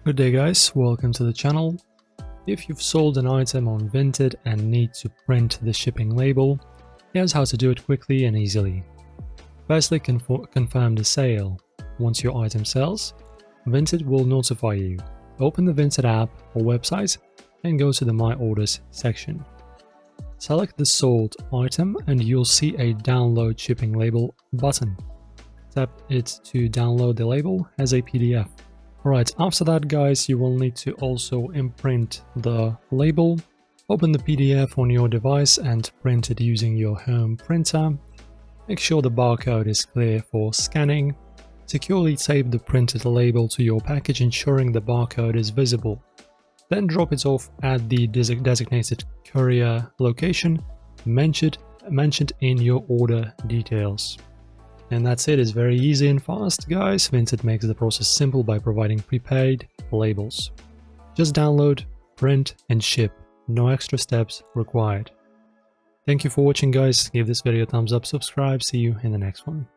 Good day guys, welcome to the channel. If you've sold an item on Vinted and need to print the shipping label, here's how to do it quickly and easily. Firstly, confirm the sale. Once your item sells, Vinted will notify you. Open the Vinted app or website and go to the My Orders section. Select the sold item and you'll see a Download Shipping Label button. Tap it to download the label as a PDF. Alright, after that guys, you will need to also imprint the label. Open the PDF on your device and print it using your home printer. Make sure the barcode is clear for scanning. Securely tape the printed label to your package, ensuring the barcode is visible. Then drop it off at the designated courier location mentioned in your order details. And that's it. It's very easy and fast, guys. Vinted makes the process simple by providing prepaid labels. Just download, print, and ship. No extra steps required. Thank you for watching, guys. Give this video a thumbs up, subscribe. See you in the next one.